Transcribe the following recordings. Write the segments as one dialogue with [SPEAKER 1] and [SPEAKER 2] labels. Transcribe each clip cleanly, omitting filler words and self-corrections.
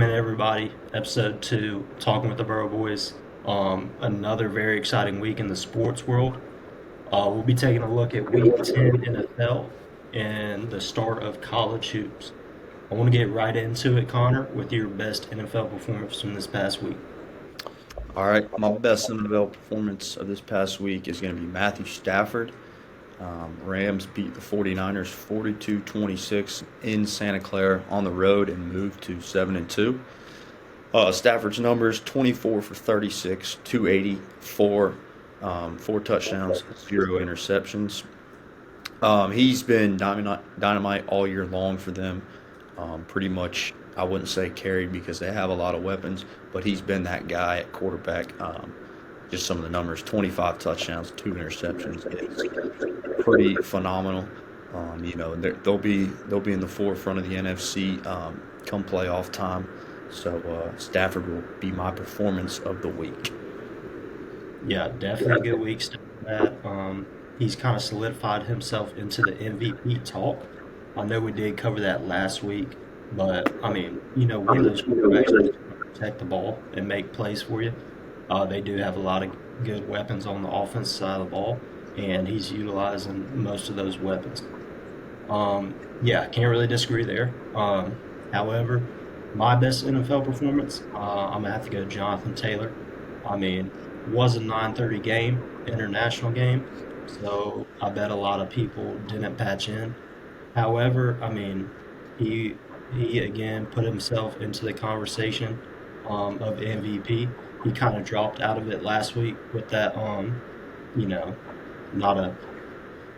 [SPEAKER 1] in, everybody. Episode 2, Talking with the Boro Boys. Another very exciting week in the sports world. We'll be taking a look at Week 10 NFL and the start of college hoops. I want to get right into it, Connor, with your best NFL performance from this past week.
[SPEAKER 2] All right, my best NFL performance of this past week is going to be Matthew Stafford. Rams beat the 49ers 42-26 in Santa Clara on the road and moved to 7-2. Stafford's numbers 24 for 36, 284, four touchdowns, zero interceptions. He's been dynamite all year long for them. Pretty much, I wouldn't say carried because they have a lot of weapons, but he's been that guy at quarterback. Just some of the numbers: 25 touchdowns, two interceptions. It's pretty phenomenal. They'll be in the forefront of the NFC come playoff time. So Stafford will be my performance of the week.
[SPEAKER 1] Yeah, definitely a good week. He's kind of solidified himself into the MVP talk. I know we did cover that last week, but I mean, one of those quarterbacks that's going to protect the ball and make plays for you. They do have a lot of good weapons on the offense side of the ball, and he's utilizing most of those weapons. Yeah, can't really disagree there. However, my best NFL performance, I'm gonna have to go Jonathan Taylor. I mean, was a 9:30 game, international game, so I bet a lot of people didn't patch in. However, I mean, he he again put himself into the conversation of MVP. He kind of dropped out of it last week with that you know, not a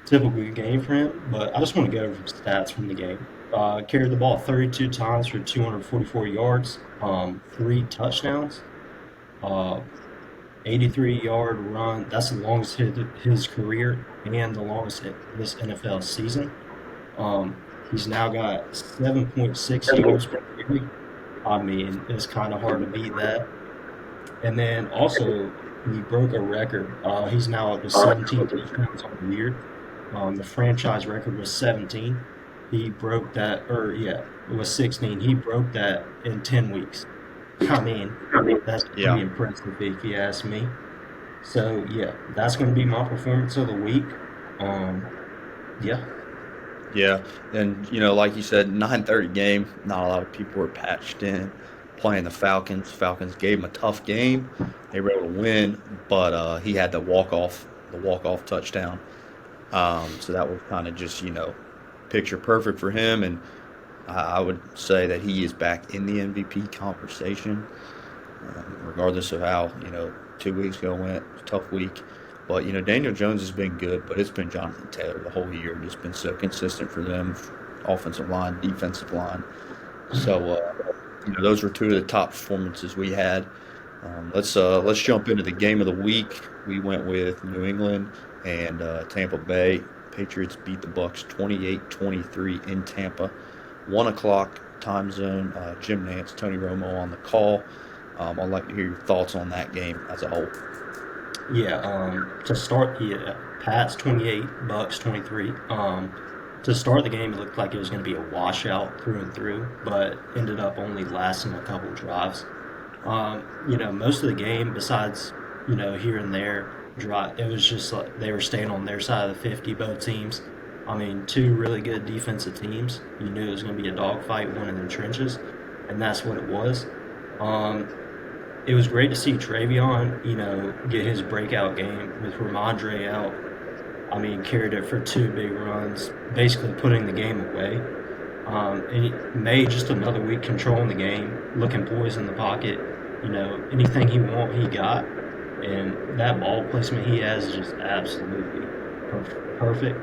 [SPEAKER 1] typical game for him, but I just want to go over some stats from the game. Carried the ball 32 times for 244 yards, three touchdowns, uh, 83-yard run. That's the longest hit of his career and the longest hit this NFL season. Um, he's now got 7.6 yards per carry. I mean, it's kind of hard to beat that. And then also, he broke a record. He's now up to 17 touchdowns on the year. The franchise record was 17. He broke that, or yeah, it was 16. He broke that in 10 weeks. I mean, that's pretty
[SPEAKER 2] Yeah.
[SPEAKER 1] impressive if you ask me. So yeah, that's going to be my performance of the week. Um, yeah,
[SPEAKER 2] Yeah, and like you said, 9:30 game. Not a lot of people were patched in playing the Falcons. Falcons gave him a tough game. They were able to win, but he had the walk off touchdown. So that was kind of just picture perfect for him, and I would say that he is back in the MVP conversation, regardless of how 2 weeks ago went. It was a tough week. But Daniel Jones has been good, but it's been Jonathan Taylor the whole year. Just been so consistent for them, offensive line, defensive line. So those were two of the top performances we had. Let's jump into the game of the week. We went with New England and Tampa Bay. Patriots beat the Bucks 28-23 in Tampa. 1 o'clock time zone. Jim Nance, Tony Romo on the call. I'd like to hear your thoughts on that game as a whole.
[SPEAKER 1] yeah. To start, yeah, Pats 28, Bucks 23. To start the game, it looked like it was going to be a washout through and through, but ended up only lasting a couple drives. Most of the game, besides here and there, it was just like they were staying on their side of the 50, both teams. I mean, two really good defensive teams. You knew it was going to be a dogfight, one in the trenches, and that's what it was. Um, it was great to see Travion, get his breakout game with Ramondre out. I mean, carried it for two big runs, basically putting the game away. And he made just another week controlling the game, looking poised in the pocket. Anything he want, he got. And that ball placement he has is just absolutely perfect.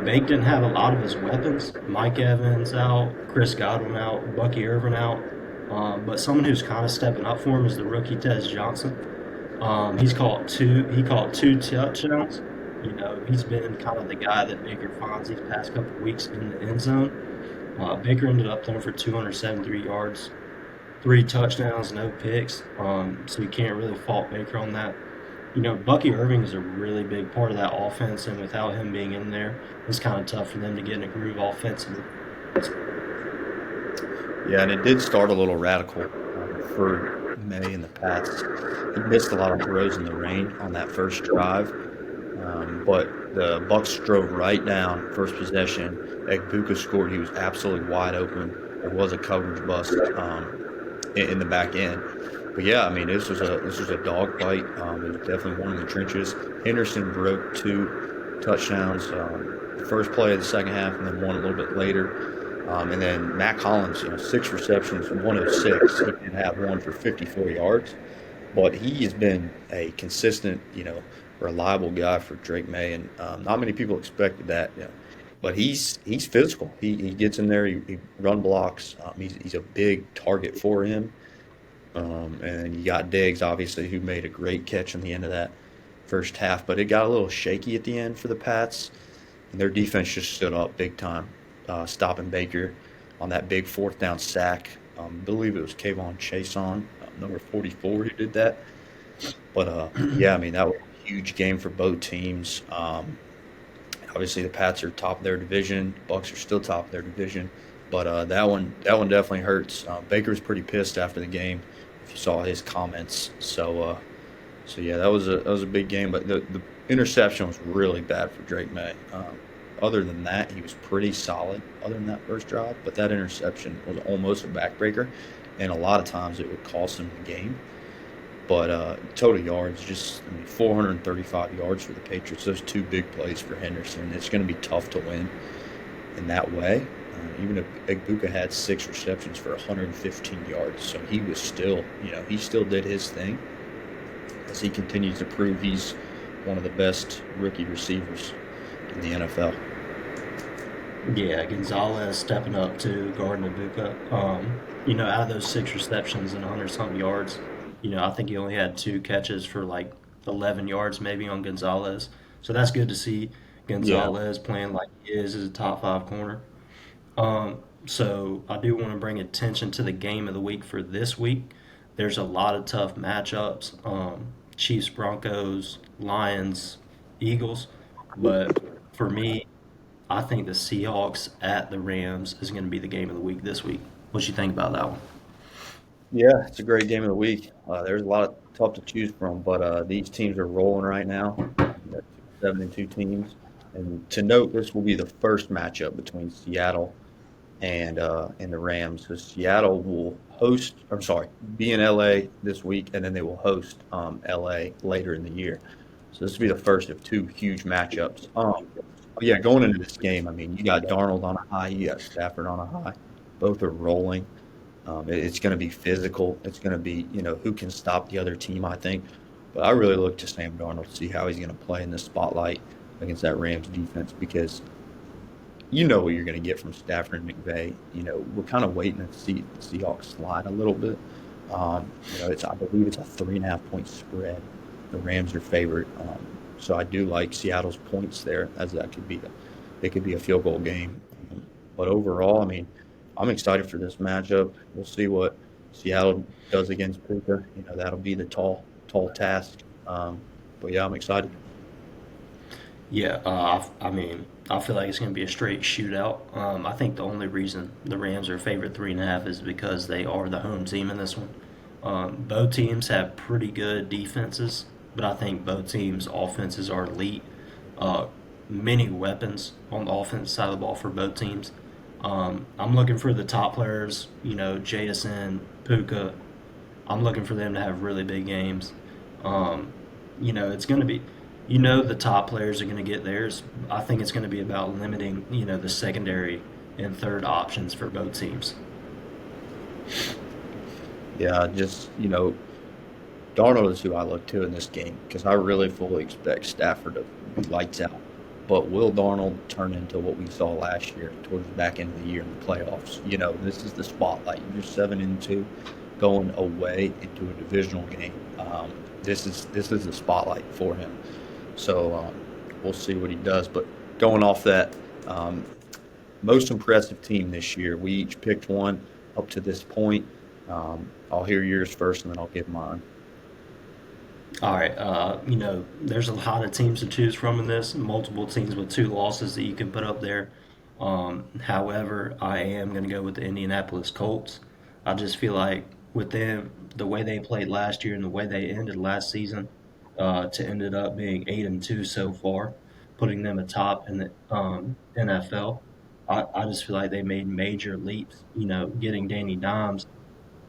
[SPEAKER 1] Bake didn't have a lot of his weapons. Mike Evans out, Chris Godwin out, Bucky Irvin out. But someone who's kind of stepping up for him is the rookie Tez Johnson. He caught two touchdowns. He's been kind of the guy that Baker finds these past couple of weeks in the end zone. Baker ended up throwing for 273 yards, three touchdowns, no picks. So you can't really fault Baker on that. Bucky Irving is a really big part of that offense, and without him being in there, it's kind of tough for them to get in a groove offensively.
[SPEAKER 2] Yeah, and it did start a little radical for May in the past. He missed a lot of throws in the rain on that first drive, but the Bucks drove right down first possession. Egbuka scored. He was absolutely wide open. There was a coverage bust in the back end. But yeah, I mean, this was a dogfight. It was definitely one in the trenches. Henderson broke two touchdowns, the first play of the second half, and then one a little bit later. And then Matt Collins, 6 receptions, 106. He did have one for 54 yards, but he has been a consistent, reliable guy for Drake May, and not many people expected that. But he's physical. He gets in there. He run blocks. He's a big target for him. And you got Diggs, obviously, who made a great catch in the end of that first half. But it got a little shaky at the end for the Pats, and their defense just stood up big time, stopping Baker on that big fourth down sack. I believe it was Kayvon Chason, number 44, who did that. But yeah, I mean that was a huge game for both teams. Obviously, the Pats are top of their division. Bucks are still top of their division, but that one definitely hurts. Baker was pretty pissed after the game. If you saw his comments, so yeah, that was a big game. But the interception was really bad for Drake May. Other than that, he was pretty solid. Other than that first drive, but that interception was almost a backbreaker, and a lot of times it would cost him the game. But total yards, just 435 yards for the Patriots. Those two big plays for Henderson. It's going to be tough to win in that way. Even if Egbuka had 6 receptions for 115 yards, so he was still, he still did his thing as he continues to prove he's one of the best rookie receivers in the NFL.
[SPEAKER 1] Yeah, Gonzalez stepping up to guarding Ibuka. Out of those 6 receptions and 100 something yards, I think he only had 2 catches for like 11 yards maybe on Gonzalez. So that's good to see
[SPEAKER 2] Yeah,
[SPEAKER 1] Gonzalez playing like he is as a top five corner. So I do want to bring attention to the game of the week for this week. There's a lot of tough matchups. Chiefs, Broncos, Lions, Eagles. But for me, I think the Seahawks at the Rams is going to be the game of the week this week. What you think about that one?
[SPEAKER 2] yeah, it's a great game of the week. There's a lot of tough to choose from, but these teams are rolling right now. You got 7-2 teams, and to note, this will be the first matchup between Seattle and the Rams. So Seattle will host, I'm sorry, be in LA this week, and then they will host LA later in the year. So this will be the first of two huge matchups. Yeah, going into this game, I mean, you got Darnold on a high, you got Stafford on a high. Both are rolling. It's going to be physical. It's going to be, who can stop the other team, I think. But I really look to Sam Darnold to see how he's going to play in the spotlight against that Rams defense because you know what you're going to get from Stafford and McVay. We're kind of waiting to see the Seahawks slide a little bit. I believe it's a 3.5 point spread. The Rams are favorite, so I do like Seattle's points there, as it could be a field goal game. But overall, I mean, I'm excited for this matchup. We'll see what Seattle does against Puka. That'll be the tall task. But yeah, I'm excited.
[SPEAKER 1] Yeah, I mean, I feel like it's going to be a straight shootout. I think the only reason the Rams are favored 3.5 is because they are the home team in this one. Both teams have pretty good defenses, but I think both teams' offenses are elite. Uh, Many weapons on the offense side of the ball for both teams. I'm looking for the top players, Jadison, Puka. I'm looking for them to have really big games. Um, it's going to be, the top players are going to get theirs. I think it's going to be about limiting, the secondary and third options for both teams.
[SPEAKER 2] Yeah, just Darnold is who I look to in this game because I really fully expect Stafford to be lights out. But will Darnold turn into what we saw last year towards the back end of the year in the playoffs? This is the spotlight. You're 7-2, going away into a divisional game. This is the spotlight for him. So we'll see what he does. But going off that, um, most impressive team this year. We each picked one up to this point. I'll hear yours first, and then I'll give mine.
[SPEAKER 1] All right, there's a lot of teams to choose from in this. Multiple teams with 2 losses that you can put up there. However, I am going to go with the Indianapolis Colts. I just feel like with them, the way they played last year and the way they ended last season, to ended up being 8-2 so far, putting them atop in the NFL. I just feel like they made major leaps. Getting Danny Dimes,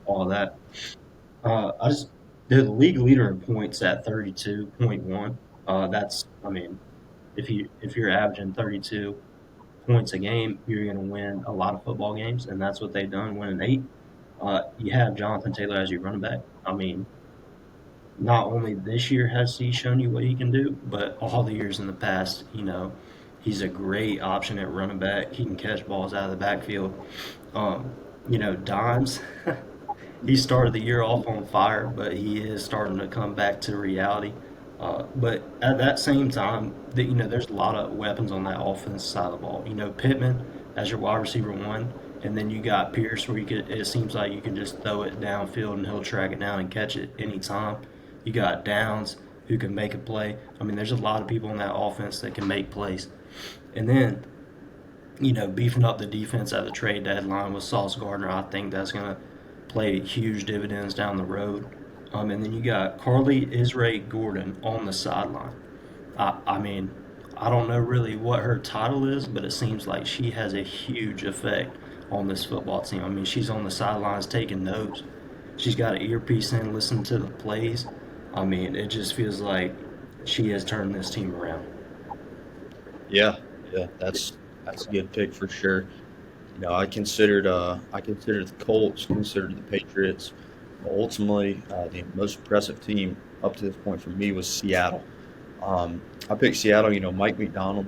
[SPEAKER 1] all that. I just They're the league leader in points at 32.1. I mean, if you're averaging 32 points a game, you're going to win a lot of football games, and that's what they've done, winning 8. You have Jonathan Taylor as your running back. I mean, not only this year has he shown you what he can do, but all the years in the past, he's a great option at running back. He can catch balls out of the backfield. Dimes, he started the year off on fire, but he is starting to come back to reality. But at that same time, there's a lot of weapons on that offense side of the ball. Pittman as your wide receiver one, and then you got Pierce, where it seems like you can just throw it downfield and he'll track it down and catch it anytime. You got Downs who can make a play. I mean, there's a lot of people in that offense that can make plays. And then beefing up the defense at the trade deadline with Sauce Gardner, I think that's going to play huge dividends down the road. And then you got Carly Israel Gordon on the sideline. I mean, I don't know really what her title is, but it seems like she has a huge effect on this football team. I mean, she's on the sidelines taking notes. She's got an earpiece in, listening to the plays. I mean, it just feels like she has turned this team around.
[SPEAKER 2] Yeah, yeah, that's a good pick for sure. I considered the Colts, considered the Patriots. Ultimately, the most impressive team up to this point for me was Seattle. I picked Seattle. Mike McDonald,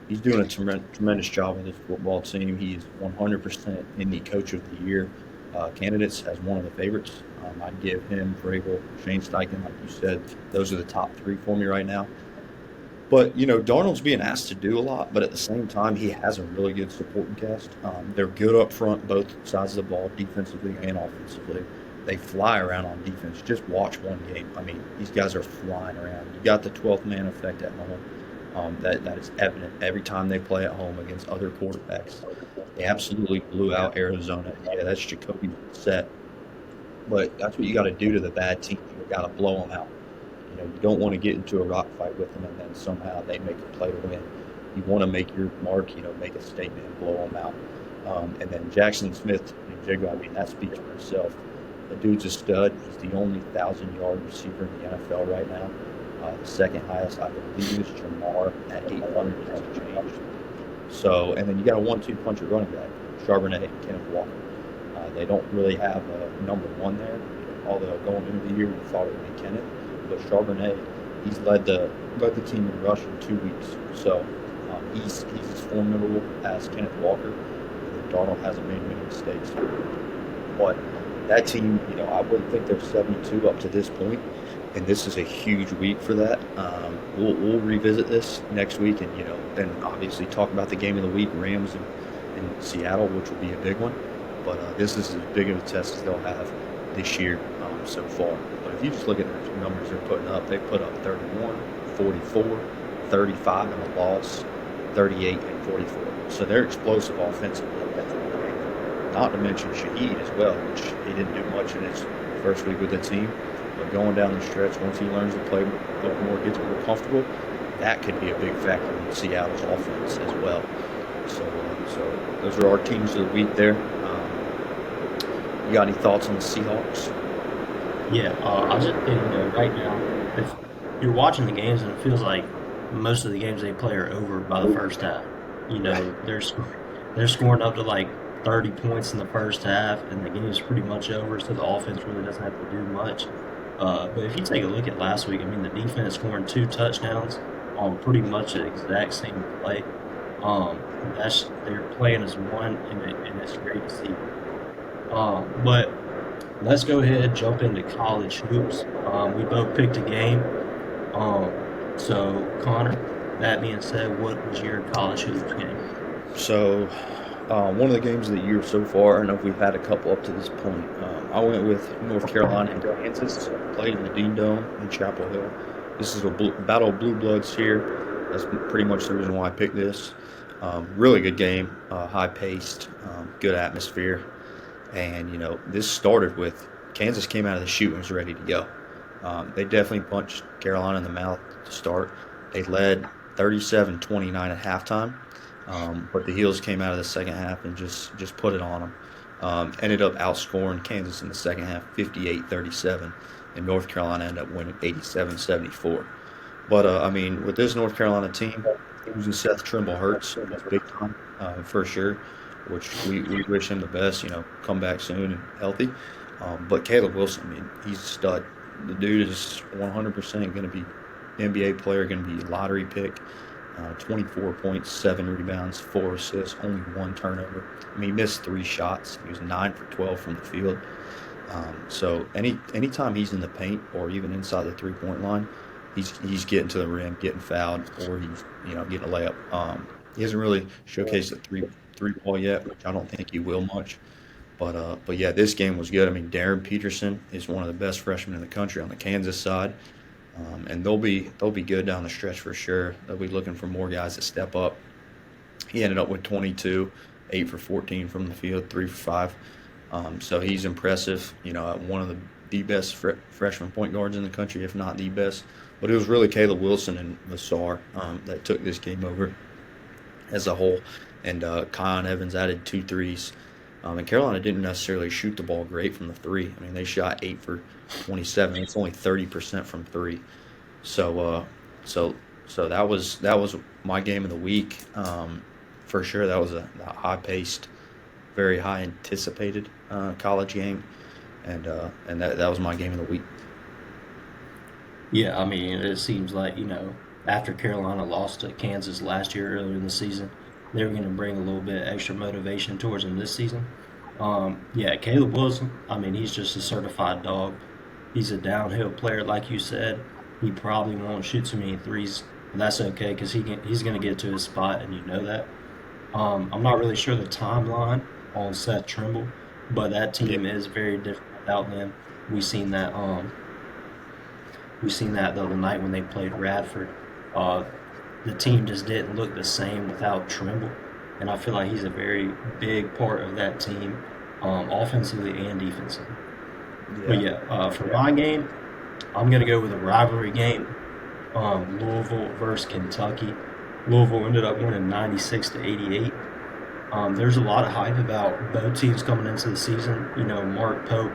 [SPEAKER 2] he's doing a tremendous job with his football team. He's 100% in the Coach of the Year candidates as one of the favorites. I'd give him, Vrabel, Shane Steichen, like you said. Those are the top three for me right now. But Darnold's being asked to do a lot, but at the same time, he has a really good supporting cast. They're good up front, both sides of the ball, defensively and offensively. They fly around on defense. Just watch one game. I mean, these guys are flying around. You got the 12th man effect at home. That is evident every time they play at home against other quarterbacks. They absolutely blew out Arizona. Yeah, that's Jacoby set, but that's what you got to do to the bad teams. You got to blow them out. You don't want to get into a rock fight with them and then somehow they make a play to win. You want to make your mark, make a statement and blow them out. And then Jackson Smith and Jigga, I mean, that speaks for itself. The dude's a stud. He's the only 1,000-yard receiver in the NFL right now. The second highest, I believe, is Jamar at 800 and some change. So, and then you got a 1-2 punch at running back, Charbonnet and Kenneth Walker. They don't really have a number one there, although going into the year we thought it would be Kenneth. But Charbonnet, he's led the team in rush in 2 weeks. So he's as formidable as Kenneth Walker. Darnold hasn't made many mistakes. But that team, I wouldn't think they're 72 up to this point, and this is a huge week for that. We'll revisit this next week, and then obviously talk about the game of the week, Rams and Seattle, which will be a big one. But this is as big of a test as they'll have this year so far. But if you just look at the numbers they're putting up, they put up 31, 44, 35 in a loss, 38 and 44. So they're explosive offensively. Not to mention Shaheed as well, which he didn't do much in his first week with the team. But going down the stretch, once he learns to play a little more, gets more comfortable, that could be a big factor in Seattle's offense as well. So those are our teams of the week there. You got any thoughts on the Seahawks?
[SPEAKER 1] Yeah, I just think right now, if you're watching the games and it feels like most of the games they play are over by the first half. They're scoring up to like 30 points in the first half, and the game is pretty much over. So the offense really doesn't have to do much. But if you take a look at last week, I mean, the defense scoring 2 touchdowns on pretty much the exact same play. They're playing as one, and it's great to see. But let's go ahead and jump into college hoops. We both picked a game. Um, so, Connor, that being said, what was your college hoops game?
[SPEAKER 2] So, one of the games of the year so far, I don't know if we've had a couple up to this point. I went with North Carolina and Kansas, played in the Dean Dome in Chapel Hill. This is a battle of blue bloods here. That's pretty much the reason why I picked this. Really good game, high paced, good atmosphere. And, this started with Kansas came out of the chute and was ready to go. They definitely punched Carolina in the mouth to start. They led 37-29 at halftime, but the Heels came out of the second half and just put it on them. Ended up outscoring Kansas in the second half 58-37, and North Carolina ended up winning 87-74. But, I mean, with this North Carolina team, losing Seth Trimble hurts. It's big time, for sure, which we wish him the best, come back soon and healthy. But Caleb Wilson, I mean, he's a stud. The dude is 100% going to be NBA player, going to be lottery pick. 24 points, 7 rebounds, 4 assists, only 1 turnover. I mean, he missed 3 shots. He was 9 for 12 from the field. So anytime he's in the paint or even inside the 3-point line, he's getting to the rim, getting fouled, or he's getting a layup. He hasn't really showcased the three ball yet, which I don't think he will much. But yeah, this game was good. I mean, Darren Peterson is one of the best freshmen in the country on the Kansas side, and they'll be good down the stretch for sure. They'll be looking for more guys to step up. He ended up with 22, 8 for 14 from the field, 3 for 5. So he's impressive. One of the best freshman point guards in the country, if not the best. But it was really Caleb Wilson and Vassar that took this game over as a whole. And Kion Evans added 2 threes. And Carolina didn't necessarily shoot the ball great from the three. I mean, they shot 8 for 27. It's only 30% from three. So, so, so that was my game of the week. For sure, that was a high-paced, very high anticipated college game, and that was my game of the week.
[SPEAKER 1] Yeah, I mean, it seems like, after Carolina lost to Kansas last year earlier in the season, they were going to bring a little bit extra motivation towards them this season. Yeah, Caleb Wilson, I mean, he's just a certified dog. He's a downhill player, like you said. He probably won't shoot too many threes, but that's okay because he's going to get to his spot, and you know that. I'm not really sure the timeline on Seth Trimble, but that
[SPEAKER 2] Yeah,
[SPEAKER 1] team is very different without them. We seen that. We seen that the other night when they played Radford. Uh, the team just didn't look the same without Trimble, and I feel like he's a very big part of that team, offensively and defensively. But
[SPEAKER 2] yeah,
[SPEAKER 1] yeah, for my game, I'm gonna go with a rivalry game. Louisville versus Kentucky. Louisville ended up winning 96-88. There's a lot of hype about both teams coming into the season. Mark Pope.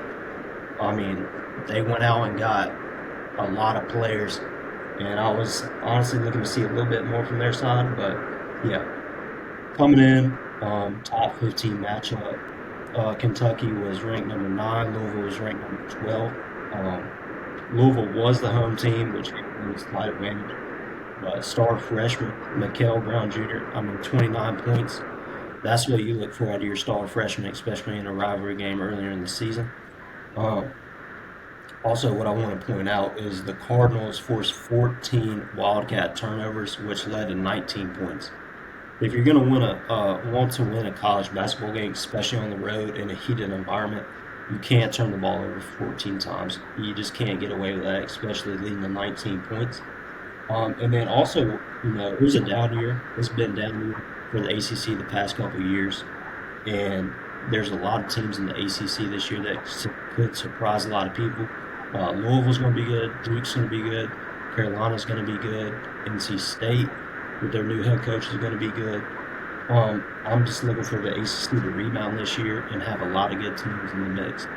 [SPEAKER 1] I mean, they went out and got a lot of players, and I was honestly looking to see a little bit more from their side. But yeah, coming in, top 15 matchup. Kentucky was ranked number 9. Louisville was ranked number 12. Louisville was the home team, which gave them a slight advantage. But star freshman Mikael Brown Jr. I mean, 29 points. That's what you look for out of your star freshman, especially in a rivalry game earlier in the season. Um, Also, what I want to point out is the Cardinals forced 14 Wildcat turnovers, which led to 19 points. If you're going to want to win a college basketball game, especially on the road in a heated environment, you can't turn the ball over 14 times. You just can't get away with that, especially leading to 19 points. And then also, it was a down year. It's been down year for the ACC the past couple of years, and there's a lot of teams in the ACC this year that could surprise a lot of people. Louisville's going to be good. Duke's going to be good. Carolina's going to be good. NC State with their new head coach is going to be good. I'm just looking for the ACC to rebound this year and have a lot of good teams in the mix.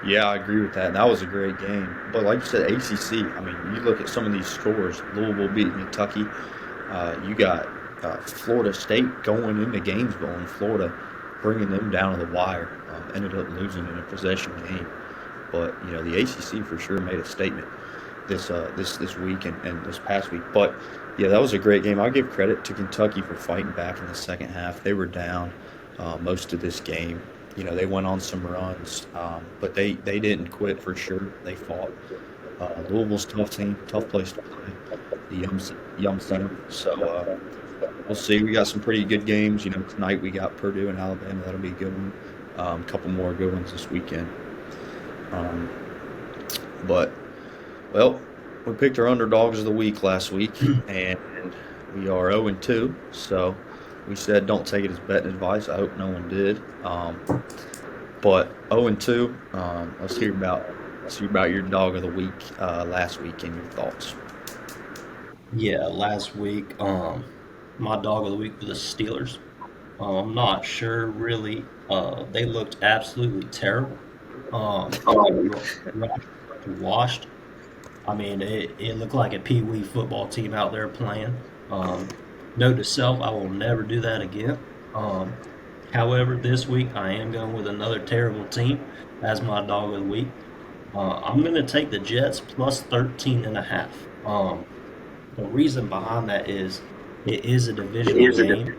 [SPEAKER 2] yeah, I agree with that. That was a great game. But like you said, ACC. I mean, you look at some of these scores. Louisville beating Kentucky. You got Florida State going into Gainesville in Florida, bringing them down to the wire. Ended up losing in a possession game. But the ACC for sure made a statement this week and this past week. But yeah, that was a great game. I'll give credit to Kentucky for fighting back in the second half. They were down most of this game. They went on some runs, but they didn't quit for sure. They fought. Louisville's tough team, tough place to play. The Yum Center. So we'll see. We got some pretty good games. Tonight we got Purdue and Alabama. That'll be a good one. A couple more good ones this weekend. Um, but well, we picked our underdogs of the week last week, and We are 0-2, so we said don't take it as betting advice. I hope no one did. But 0-2. Let's hear about your dog of the week last week and your thoughts.
[SPEAKER 1] Yeah, last week, my dog of the week was the Steelers. I'm not sure really. They looked absolutely terrible. Rush washed. I mean, it looked like a pee wee football team out there playing. Note to self, I will never do that again. Um, However, this week I am going with another terrible team as my dog of the week. I'm going to take the Jets plus 13 and a half. The reason behind that is it is a divisional game.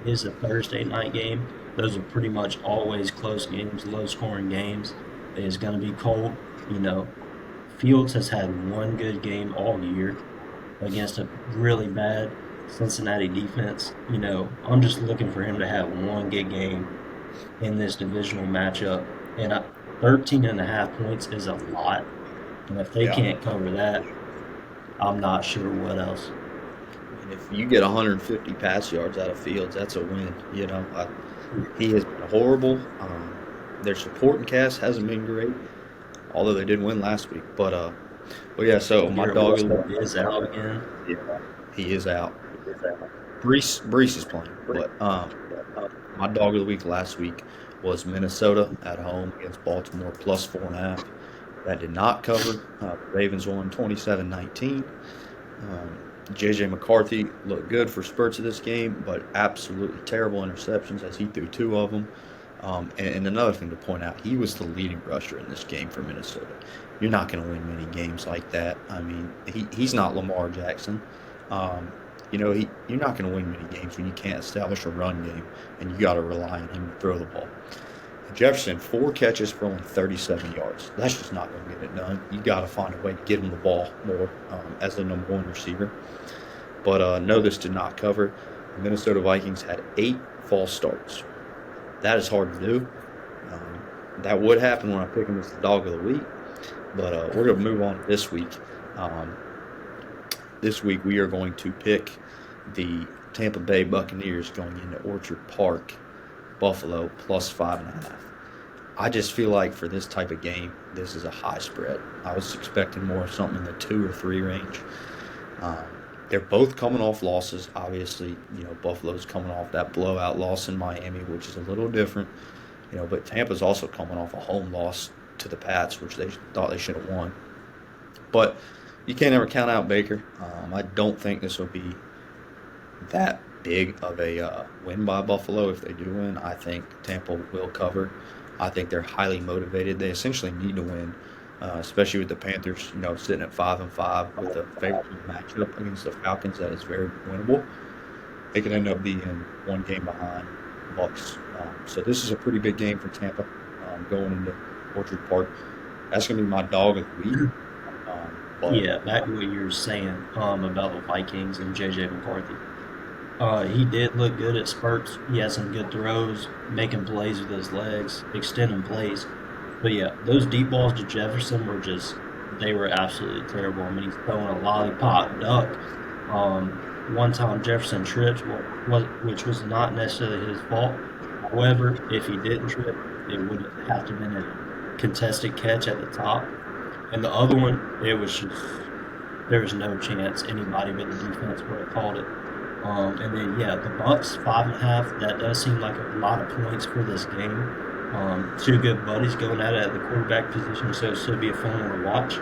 [SPEAKER 1] It is a Thursday night game. Those are pretty much always close games, low scoring games. It is going to be cold. Fields has had one good game all year against a really bad Cincinnati defense. I'm just looking for him to have one good game in this divisional matchup. And 13 and a half points is a lot. And if they
[SPEAKER 2] Yeah.
[SPEAKER 1] can't cover that, I'm not sure what else.
[SPEAKER 2] And if you get 150 pass yards out of Fields, that's a win. He has been horrible. Their supporting cast hasn't been great, although they did win last week. But yeah. So my
[SPEAKER 1] Garrett
[SPEAKER 2] dog of the
[SPEAKER 1] Wilson
[SPEAKER 2] week,
[SPEAKER 1] is out again.
[SPEAKER 2] he is out. Brees is playing, but my dog of the week last week was Minnesota at home against Baltimore plus 4.5. That did not cover. The Ravens won 27-19. Um, JJ McCarthy looked good for spurts of this game, but absolutely terrible interceptions as he threw two of them. And another thing to point out, he was the leading rusher in this game for Minnesota. You're not going to win many games like that. I mean, he's not Lamar Jackson. Um, you're not going to win many games when you can't establish a run game and you got to rely on him to throw the ball. Jefferson, 4 catches for only 37 yards. That's just not going to get it done. You got to find a way to get him the ball more as the number one receiver. But no, this did not cover. The Minnesota Vikings had 8 false starts. That is hard to do. That would happen when I pick him as the dog of the week. But we're going to move on to this week. Um, this week we are going to pick the Tampa Bay Buccaneers going into Orchard Park, Buffalo, plus 5.5. I just feel like for this type of game, this is a high spread. I was expecting more of something in the 2 or 3 range. Um, they're both coming off losses. Obviously, Buffalo's coming off that blowout loss in Miami, which is a little different. But Tampa's also coming off a home loss to the Pats, which they thought they should have won. But you can't ever count out Baker. I don't think this will be that big of a win by Buffalo. If they do win, I think Tampa will cover. I think they're highly motivated. They essentially need to win, especially with the Panthers, sitting at 5-5 with a favorable matchup against the Falcons that is very winnable. They could end up being one game behind the Bucks. So this is a pretty big game for Tampa going into Orchard Park. That's going to be my dog of the week. But
[SPEAKER 1] Yeah, back to what you were saying about the Vikings and JJ McCarthy. He did look good at spurts. He had some good throws, making plays with his legs, extending plays. But yeah, those deep balls to Jefferson were they were absolutely terrible. I mean, he's throwing a lollipop duck. One time Jefferson tripped, which was not necessarily his fault. However, if he didn't trip, it would have to have been a contested catch at the top. And the other one, there was no chance anybody but the defense would have called it. And then yeah, the Bucks 5.5. That does seem like a lot of points for this game. Two good buddies going at it at the quarterback position, so it should be a fun one to watch.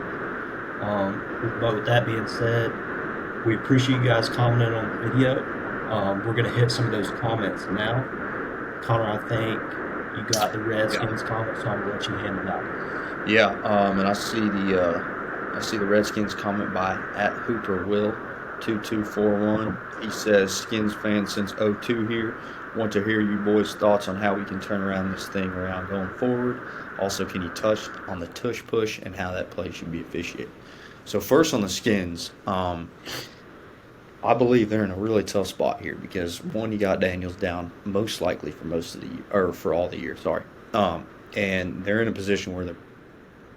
[SPEAKER 1] But with that being said, we appreciate you guys commenting on the video. We're gonna hit some of those comments now. Connor, I think you got the
[SPEAKER 2] yeah,
[SPEAKER 1] Redskins comment, so I'm gonna let you handle that.
[SPEAKER 2] yeah. And I see the Redskins comment by at Hooper Will 2241. He says Skins fan since '02 here. Want to hear you boys' thoughts on how we can turn around this thing around going forward. Also, can you touch on the tush push and how that play should be officiated? So first on the Skins, I believe they're in a really tough spot here because one, you got Daniels down most likely for most of the year, or for all the year. Sorry, and they're in a position where they're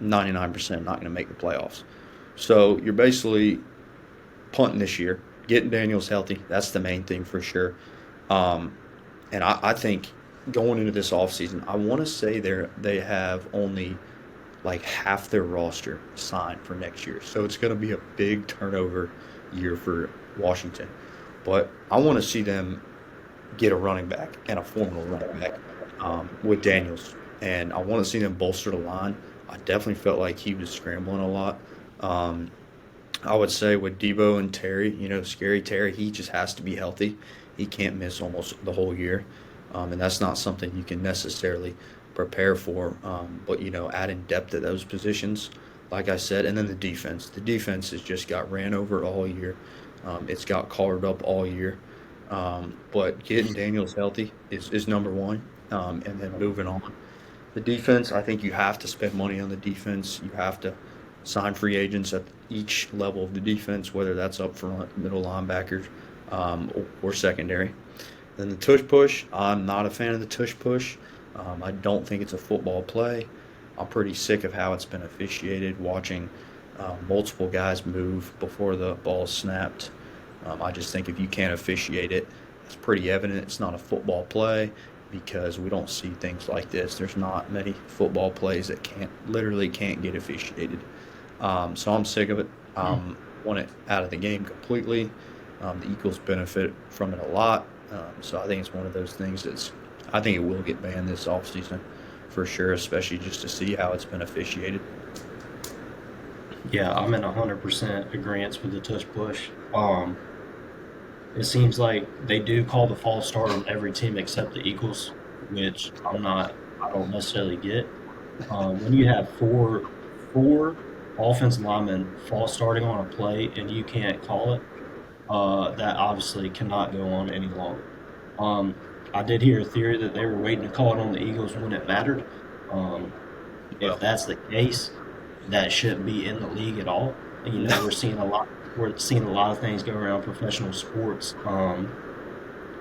[SPEAKER 2] 99% not going to make the playoffs. So you're basically punting this year, getting Daniels healthy, that's the main thing for sure. Um, and I think going into this offseason, I want to say they have only like half their roster signed for next year. So it's going to be a big turnover year for Washington. But I want to see them get a running back and a formidable running back with Daniels. And I want to see them bolster the line. I definitely felt like he was scrambling a lot. Um, I would say with Debo and Terry, Scary Terry, he just has to be healthy. He can't miss almost the whole year, and that's not something you can necessarily prepare for. But adding depth at those positions, like I said, and then the defense. The defense has just got ran over all year. It's got collared up all year. But getting Daniels healthy is number one, and then moving on. The defense, I think you have to spend money on the defense. You have to sign free agents at each level of the defense, whether that's up front, middle linebackers, or secondary. Then the tush push, I'm not a fan of the tush push. I don't think it's a football play. I'm pretty sick of how it's been officiated, watching multiple guys move before the ball snapped. I just think if you can't officiate it, it's pretty evident it's not a football play because we don't see things like this. There's not many football plays that literally can't get officiated. So I'm sick of it. Want it out of the game completely. The Eagles benefit from it a lot. So I think it's one of those things I think it will get banned this offseason for sure, especially just to see how it's been officiated.
[SPEAKER 1] Yeah, I'm in 100% agreement with the tush push. It seems like they do call the false start on every team except the Eagles, which I don't necessarily get. When you have four offensive linemen false starting on a play and you can't call it, that obviously cannot go on any longer. I did hear a theory that they were waiting to call it on the Eagles when it mattered. Um, if
[SPEAKER 2] Well,
[SPEAKER 1] that's the case, that shouldn't be in the league at all.
[SPEAKER 2] no,
[SPEAKER 1] We're seeing a lot of things go around professional sports,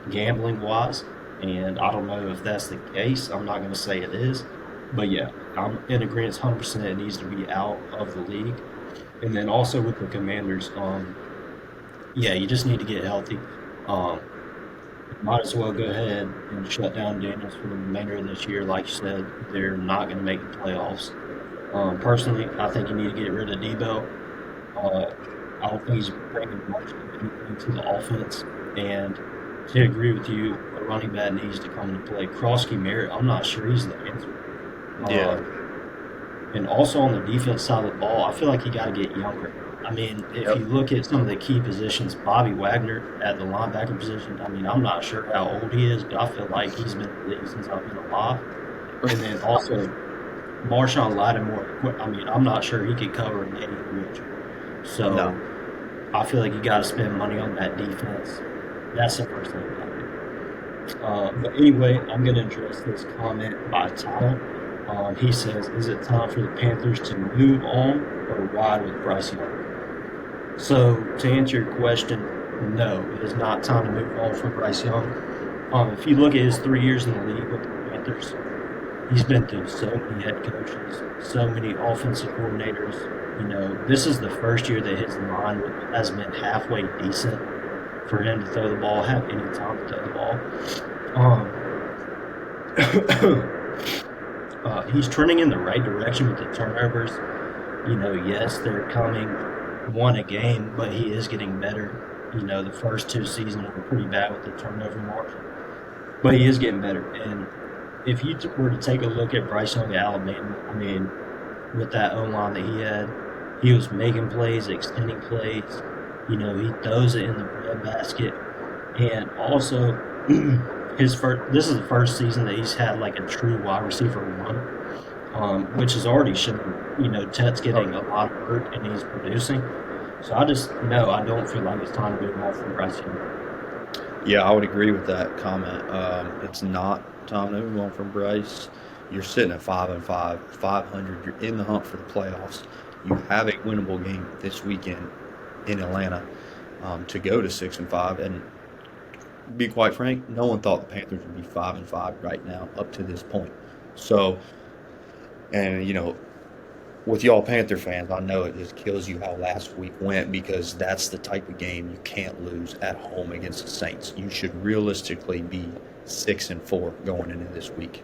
[SPEAKER 1] gambling wise, and I don't know if that's the case. I'm not going to say it is, but yeah, I'm in agreement 100%. It needs to be out of the league, and then also with the Commanders, yeah, you just need to get healthy. Um, might as well go ahead and shut down Daniels for the remainder of this year. Like you said, they're not going to make the playoffs. Personally, I think you need to get rid of Debo. Uh, I don't think he's bringing much of anything to the offense. And to agree with you, a running back needs to come into play. Krosky Merritt, I'm not sure he's the answer.
[SPEAKER 2] yeah,
[SPEAKER 1] Um, and also on the defense side of the ball, I feel like you got to get younger. I mean, if
[SPEAKER 2] yep,
[SPEAKER 1] you look at some of the key positions, Bobby Wagner at the linebacker position, I mean, I'm not sure how old he is, but I feel like he's been in the league since I've been alive. And then also Marshawn Lattimore, I mean, I'm not sure he could cover an 83 incher.
[SPEAKER 2] no,
[SPEAKER 1] So I feel like you got to spend money on that defense. That's the first thing you got to do. But anyway, I'm going to address this comment by Tyler. He says, "Is it time for the Panthers to move on or ride with Bryce Young?" So to answer your question, no, it is not time to move on from Bryce Young. If you look at his 3 years in the league with the Panthers, he's been through so many head coaches, so many offensive coordinators. This is the first year that his line has been halfway decent for him to throw the ball, have any time to throw the ball. He's trending in the right direction with the turnovers. Yes, they're coming one a game, but he is getting better. The first two seasons were pretty bad with the turnover margin, but he is getting better. And if you were to take a look at Bryce Young at Alabama, I mean, with that O line that he had, he was making plays, extending plays. He throws it in the breadbasket, and also his first. This is the first season that he's had like a true wide receiver one, which has already shown. Tet's
[SPEAKER 2] oh
[SPEAKER 1] getting a
[SPEAKER 2] yeah,
[SPEAKER 1] lot of work and he's producing. So I just no, I don't feel like it's time to move on from Bryce Young.
[SPEAKER 2] yeah. I would agree with that comment. It's not time to move on from Bryce. You're sitting at 5-5, 500. You're in the hunt for the playoffs. You have a winnable game this weekend in Atlanta to go to 6-5, and be quite frank, no one thought the Panthers would be 5-5 right now up to this point. So, and with y'all Panther fans, I know it just kills you how last week went because that's the type of game you can't lose at home against the Saints. You should realistically be 6-4 going into this week.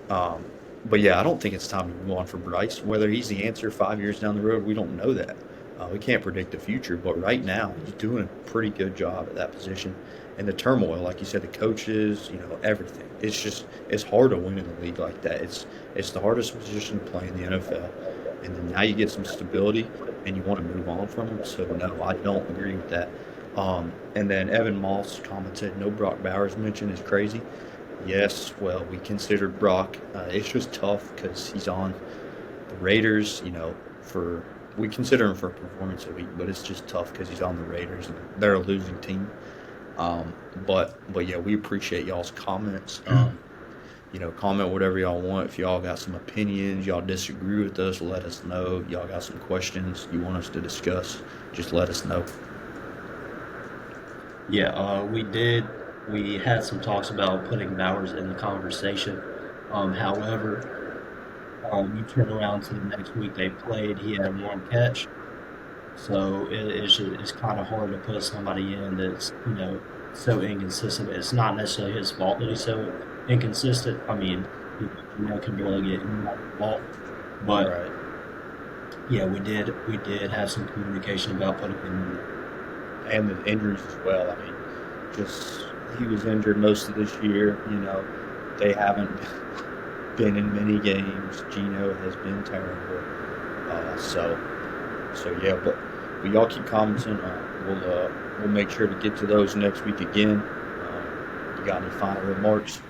[SPEAKER 2] Um, but yeah, I don't think it's time to move on for Bryce. Whether he's the answer 5 years down the road, we don't know that. We can't predict the future, but right now he's doing a pretty good job at that position. And the turmoil, like you said, the coaches, everything. It's hard to win in the league like that. It's the hardest position to play in the NFL. And then now you get some stability, and you want to move on from him. So no, I don't agree with that. And then Evan Moss commented, "No Brock Bowers mention is crazy." Yes, well, we considered Brock. It's just tough because he's on the Raiders. For we consider him for performance of the week, but it's just tough because he's on the Raiders and they're a losing team. But yeah, we appreciate y'all's comments. Comment whatever y'all want. If y'all got some opinions, y'all disagree with us, let us know. Y'all got some questions you want us to discuss, just let us know.
[SPEAKER 1] Yeah, we did. We had some talks about putting Bowers in the conversation. However, you turn around to the next week they played, he had one catch. So it's kind of hard to put somebody in that's so inconsistent. It's not necessarily his fault that he's so inconsistent. I mean, can barely get in the ball, but
[SPEAKER 2] Right.
[SPEAKER 1] yeah, we did have some communication about putting him in there.
[SPEAKER 2] And the injuries as well. I mean, just he was injured most of this year. They haven't been in many games. Gino has been terrible. So yeah, but y'all keep commenting. We'll make sure to get to those next week again. You got any final remarks?